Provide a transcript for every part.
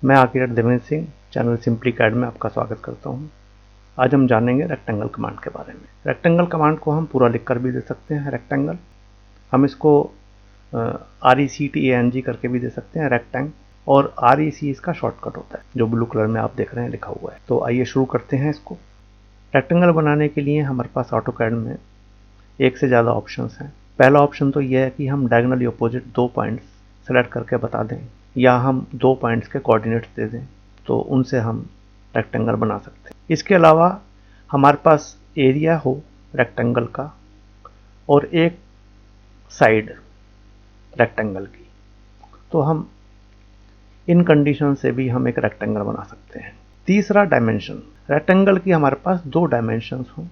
मैं architect Devendra Singh channel simply CAD में आपका स्वागत करता हूं। आज हम जानेंगे रेक्टेंगल कमांड के बारे में। रेक्टेंगल कमांड को हम पूरा लिखकर भी दे सकते हैं रेक्टेंगल, हम इसको RECTANG करके भी दे सकते हैं रेक्टेंग, और REC इसका शॉर्टकट होता है जो ब्लू कलर में आप देख रहे हैं लिखा हुआ है। तो आइए शुरू करते हैं इसको। रेक्टेंगल बनाने के लिए हमारे पास ऑटोकैड में एक से ज़्यादा ऑप्शंस हैं। पहला ऑप्शन तो यह है कि हम डायगोनली अपोजिट 2 पॉइंट्स सेलेक्ट करके बता दें, या हम 2 पॉइंट्स के कोऑर्डिनेट्स दे दें, तो उनसे हम रेक्टेंगल बना सकते हैं। इसके अलावा हमारे पास एरिया हो रेक्टेंगल का और एक साइड रेक्टेंगल की, तो हम इन कंडीशन से भी हम एक रेक्टेंगल बना सकते हैं। तीसरा डायमेंशन, रेक्टेंगल की हमारे पास 2 डायमेंशंस हों।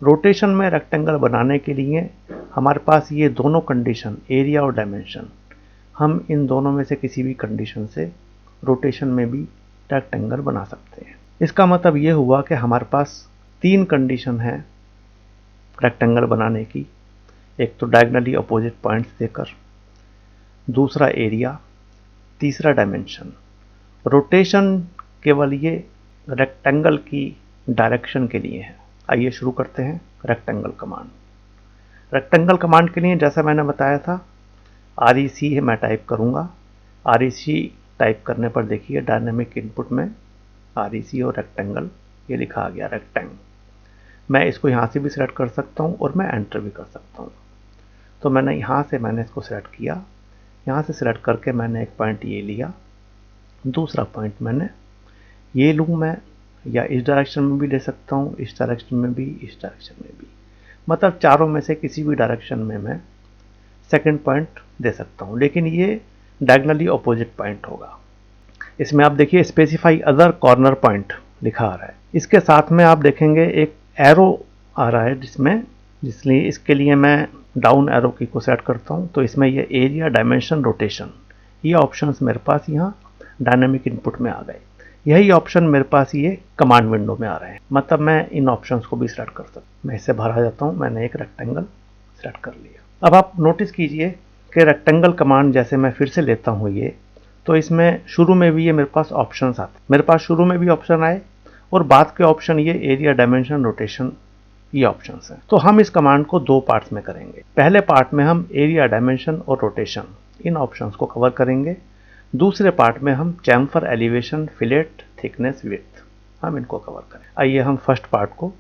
रोटेशन में रेक्टेंगल बनाने के लिए हमारे पास ये दोनों कंडीशन, एरिया और डायमेंशन, हम इन दोनों में से किसी भी कंडीशन से रोटेशन में भी रेक्टेंगल बना सकते हैं। इसका मतलब ये हुआ कि हमारे पास 3 कंडीशन है रेक्टेंगल बनाने की। एक तो डायगोनली अपोजिट पॉइंट्स देकर, दूसरा एरिया, तीसरा डायमेंशन। रोटेशन केवल ये रेक्टेंगल की डायरेक्शन के लिए है। आइए शुरू करते हैं रेक्टेंगल कमांड। रेक्टेंगल कमांड के लिए जैसा मैंने बताया था, REC मैं टाइप करूंगा। REC टाइप करने पर देखिए डायनेमिक इनपुट में REC और रेक्टेंगल ये लिखा आ गया, रेक्टेंग। मैं इसको यहाँ से भी सिलेक्ट कर सकता हूँ और मैं एंटर भी कर सकता हूँ। तो मैंने यहाँ से इसको सिलेक्ट किया, यहाँ से सिलेक्ट करके मैंने एक पॉइंट ये लिया, दूसरा पॉइंट मैंने ये लूँ मैं, या इस डायरेक्शन में भी ले सकता हूँ, इस डायरेक्शन में भी, इस डायरेक्शन में भी, मतलब चारों में से किसी भी डायरेक्शन में मैं सेकंड पॉइंट दे सकता हूँ, लेकिन ये डायगोनली अपोजिट पॉइंट होगा। इसमें आप देखिए स्पेसिफाई अदर कॉर्नर पॉइंट लिखा आ रहा है। इसके साथ में आप देखेंगे एक एरो आ रहा है जिसलिए इसके लिए मैं डाउन एरो की को सेट करता हूँ। तो इसमें ये एरिया, डायमेंशन, रोटेशन, ये ऑप्शंस मेरे पास यहाँ डायनेमिक इनपुट में आ गए। यही ऑप्शन मेरे पास ये कमांड विंडो में आ रहे हैं, मतलब मैं इन ऑप्शंस को भी सेलेक्ट कर सकता हूँ। मैं इससे बाहर आ जाता हूँ, मैंने एक रेक्टेंगल सेलेक्ट कर लिया। अब आप नोटिस कीजिए कि रेक्टेंगल कमांड जैसे मैं फिर से लेता हूँ ये, तो इसमें शुरू में भी ये मेरे पास ऑप्शंस आते हैं। मेरे पास शुरू में भी ऑप्शन आए और बाद के ऑप्शन ये एरिया, डायमेंशन, रोटेशन, ये ऑप्शंस हैं। तो हम इस कमांड को 2 पार्ट्स में करेंगे। पहले पार्ट में हम एरिया, डायमेंशन और रोटेशन इन ऑप्शंस को कवर करेंगे। दूसरे पार्ट में हम chamfer, elevation, fillet, thickness, width, हम इनको कवर करें। आइए हम फर्स्ट पार्ट को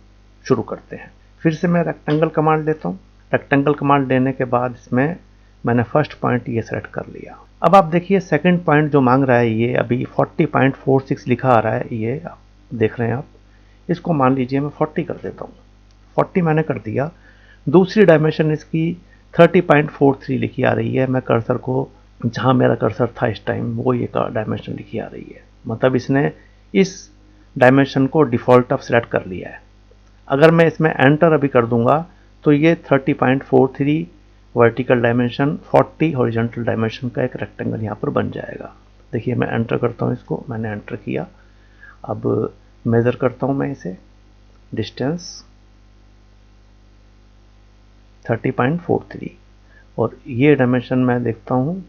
शुरू करते हैं। फिर से मैं रेक्टेंगल कमांड लेता हूँ। रेक्टेंगल कमांड लेने के बाद इसमें मैंने फर्स्ट पॉइंट ये सेलेक्ट कर लिया। अब आप देखिए सेकंड पॉइंट जो मांग रहा है ये अभी 40.46 लिखा आ रहा है, ये आप देख रहे हैं। आप इसको मान लीजिए मैं 40 कर देता हूँ। 40 मैंने कर दिया। दूसरी डायमेंशन इसकी 30.43 लिखी आ रही है। मैं कर्सर को जहाँ मेरा कर्सर था इस टाइम वो ये डायमेंशन लिखी आ रही है, मतलब इसने इस डायमेंशन को डिफ़ॉल्ट ऑफ सेलेक्ट कर लिया है। अगर मैं इसमें एंटर अभी कर दूंगा तो ये 30.43 वर्टिकल डायमेंशन, 40 हॉरिजॉन्टल डायमेंशन का एक रेक्टेंगल यहाँ पर बन जाएगा। देखिए मैं एंटर करता हूँ इसको, मैंने एंटर किया। अब मेज़र करता हूँ मैं इसे, डिस्टेंस 30.43, और ये डायमेंशन मैं देखता हूँ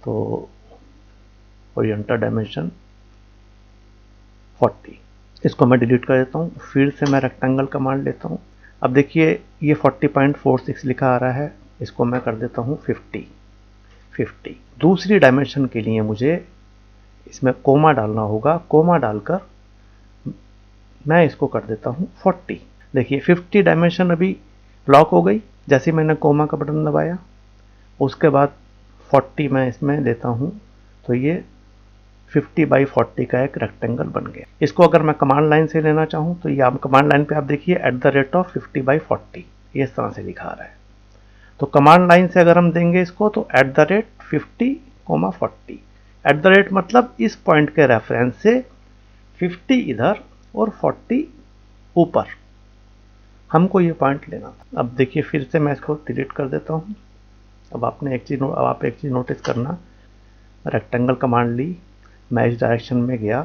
तो हॉरिजॉन्टल डायमेंशन 40। इसको मैं डिलीट कर देता हूँ। फिर से मैं रेक्टेंगल कमांड लेता हूँ। अब देखिए ये 40.46 लिखा आ रहा है, इसको मैं कर देता हूँ 50। दूसरी डायमेंशन के लिए मुझे इसमें कोमा डालना होगा। कोमा डालकर मैं इसको कर देता हूँ 40। देखिए 50 डायमेंशन अभी लॉक हो गई जैसे मैंने कोमा का बटन दबाया। उसके बाद 40 मैं इसमें देता हूँ, तो ये 50/40 का एक रेक्टेंगल बन गया। इसको अगर मैं कमांड लाइन से लेना चाहूँ तो ये आप कमांड लाइन पे आप देखिए @50/40 ये इस तरह से लिखा आ रहा है। तो कमांड लाइन से अगर हम देंगे इसको तो @50, 40 मतलब इस पॉइंट के रेफरेंस से 50 इधर और 40 ऊपर, हमको ये पॉइंट लेना था। अब देखिए फिर से मैं इसको डिलीट कर देता हूँ। अब आप एक चीज़ नोटिस करना, रेक्टेंगल कमांड ली, मैं इस डायरेक्शन में गया,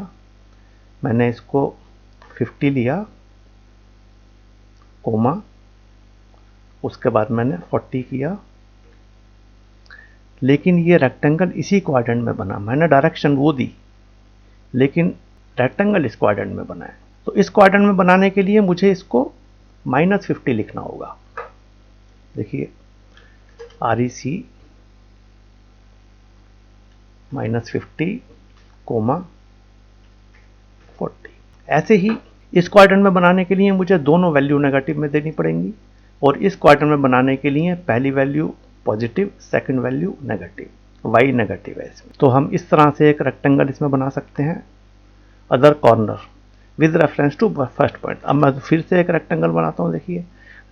मैंने इसको 50 लिया, कोमा, उसके बाद मैंने 40 किया, लेकिन ये रेक्टेंगल इसी क्वाड्रेंट में बना। मैंने डायरेक्शन वो दी लेकिन रेक्टेंगल इस क्वाड्रेंट में बना है। तो इस क्वाड्रेंट में बनाने के लिए मुझे इसको -50 लिखना होगा। देखिए REC -50, 40। ऐसे ही इस क्वाड्रेंट में बनाने के लिए मुझे दोनों वैल्यू नेगेटिव में देनी पड़ेंगी, और इस क्वाड्रेंट में बनाने के लिए पहली value positive, second value negative, y negative है इसमें। तो हम इस तरह से एक रेक्टेंगल इसमें बना सकते हैं, other corner with reference to first point. अब मैं फिर से एक रेक्टेंगल बनाता हूँ। देखिए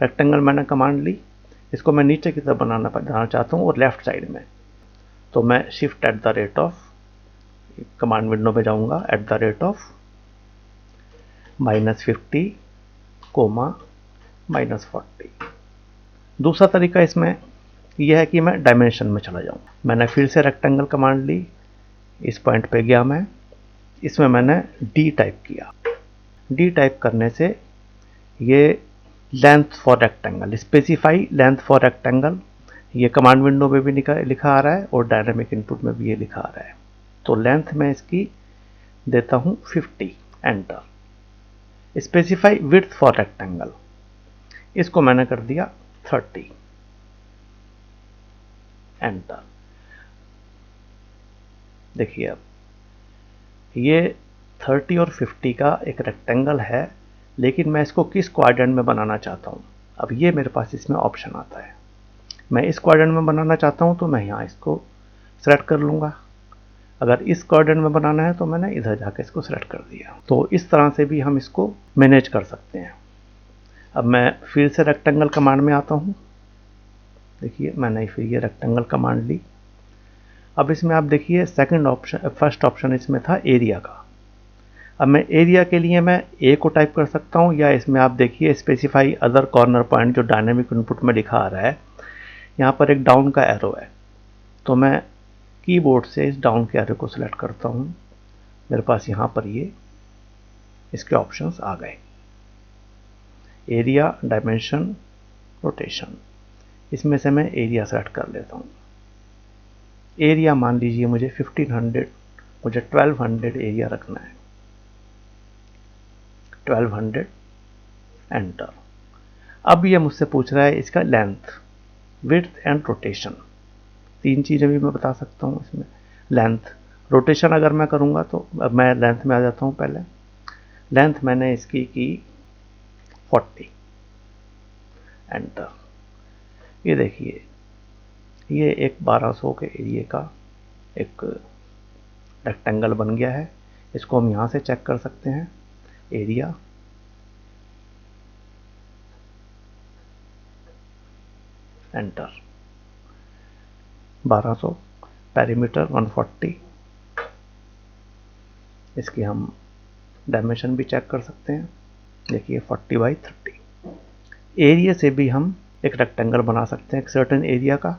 रेक्टेंगल मैंने कमांड ली, इसको मैं नीचे की तरफ बनाना चाहता हूँ और लेफ्ट साइड में। तो मैं शिफ्ट @ कमांड विंडो में जाऊंगा, @ -50, -40। दूसरा तरीका इसमें यह है कि मैं डायमेंशन में चला जाऊं। मैंने फिर से रेक्टेंगल कमांड ली, इस पॉइंट पे गया मैं, इसमें मैंने D टाइप किया। D टाइप करने से ये length for rectangle, specify length for rectangle, ये कमांड विंडो में भी लिखा आ रहा है और डायनामिक इनपुट में भी ये लिखा आ रहा है। तो लेंथ में इसकी देता हूं 50, enter. Specify width for rectangle, इसको मैंने कर दिया 30, एंटर। देखिए अब ये 30 और 50 का एक रेक्टेंगल है, लेकिन मैं इसको किस क्वाड्रेंट में बनाना चाहता हूं। अब ये मेरे पास इसमें ऑप्शन आता है। मैं इस क्वाड्रेंट में बनाना चाहता हूं तो मैं यहां इसको सेलेक्ट कर लूंगा। अगर इस क्वाड्रेंट में बनाना है तो मैंने इधर जाकर इसको सेलेक्ट कर दिया। तो इस तरह से भी हम इसको मैनेज कर सकते हैं। अब मैं फिर से रेक्टेंगल कमांड में आता हूं। देखिए मैंने फिर ये रेक्टेंगल कमांड ली। अब इसमें आप देखिए सेकंड ऑप्शन, फर्स्ट ऑप्शन इसमें था एरिया का। अब मैं एरिया के लिए मैं ए को टाइप कर सकता हूं, या इसमें आप देखिए स्पेसिफाई अदर कॉर्नर पॉइंट जो डायनेमिक इनपुट में लिखा आ रहा है, यहाँ पर एक डाउन का एरो है। तो मैं कीबोर्ड से इस डाउन के एरो को सिलेक्ट करता हूं। मेरे पास यहाँ पर ये इसके ऑप्शंस आ गए, एरिया, डायमेंशन, रोटेशन। इसमें से मैं एरिया सेलेक्ट कर लेता हूँ। एरिया मान लीजिए मुझे 1500, मुझे 1200 एरिया रखना है, 1200, एंटर। अब ये मुझसे पूछ रहा है इसका लेंथ, विड्थ एंड रोटेशन। तीन चीज़ें भी मैं बता सकता हूँ इसमें। लेंथ, रोटेशन अगर मैं करूँगा तो अब मैं लेंथ में आ जाता हूँ। पहले लेंथ मैंने इसकी की 40, एंटर। ये देखिए ये एक 1200 के एरिया का एक रेक्टेंगल बन गया है। इसको हम यहाँ से चेक कर सकते हैं, एरिया, एंटर। 1200, पेरीमीटर 140। इसकी हम डायमेंशन भी चेक कर सकते हैं। देखिए 40/30। एरिया से भी हम एक रेक्टेंगल बना सकते हैं, एक सर्टेन एरिया का,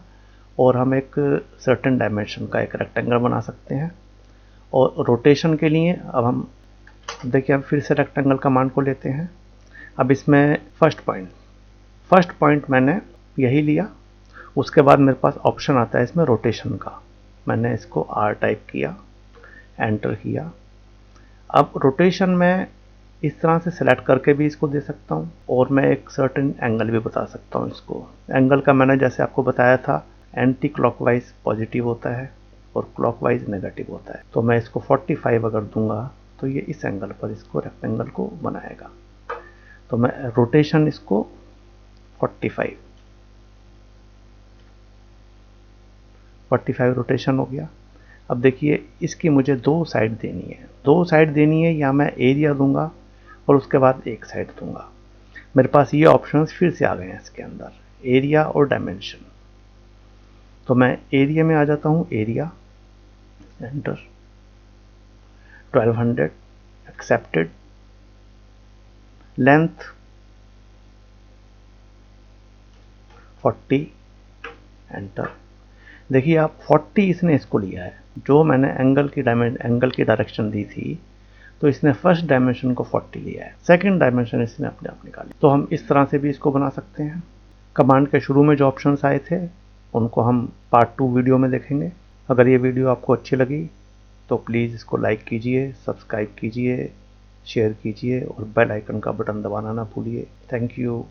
और हम एक सर्टेन डायमेंशन का एक रेक्टेंगल बना सकते हैं। और रोटेशन के लिए अब हम देखिए, अब फिर से रेक्टेंगल कमांड को लेते हैं। अब इसमें फर्स्ट पॉइंट मैंने यही लिया। उसके बाद मेरे पास ऑप्शन आता है इसमें रोटेशन का। मैंने इसको R टाइप किया, एंटर किया। अब रोटेशन में इस तरह से सेलेक्ट करके भी इसको दे सकता हूँ, और मैं एक सर्टेन एंगल भी बता सकता हूँ इसको। एंगल का मैंने जैसे आपको बताया था, एंटी क्लॉकवाइज पॉजिटिव होता है और क्लॉकवाइज नेगेटिव होता है। तो मैं इसको 45 अगर दूंगा तो ये इस एंगल पर इसको रेक्टेंगल को बनाएगा। तो मैं रोटेशन इसको 45 रोटेशन हो गया। अब देखिए इसकी मुझे दो साइड देनी है, या मैं एरिया दूंगा और उसके बाद एक साइड दूंगा। मेरे पास ये ऑप्शंस फिर से आ गए हैं इसके अंदर, एरिया और डायमेंशन। तो मैं एरिया में आ जाता हूँ, area, enter, 1200, accepted. Length 40, enter. देखिए आप 40 इसने इसको लिया है। जो मैंने एंगल की डायरेक्शन दी थी, तो इसने फर्स्ट डायमेंशन को 40 लिया है, सेकंड डायमेंशन इसने अपने आप निकाली। तो हम इस तरह से भी इसको बना सकते हैं। कमांड के शुरू में जो ऑप्शंस आए थे उनको हम पार्ट 2 वीडियो में देखेंगे। अगर ये वीडियो आपको अच्छी लगी तो प्लीज़ इसको लाइक कीजिए, सब्सक्राइब कीजिए, शेयर कीजिए और बेल आइकन का बटन दबाना ना भूलिए। Thank you.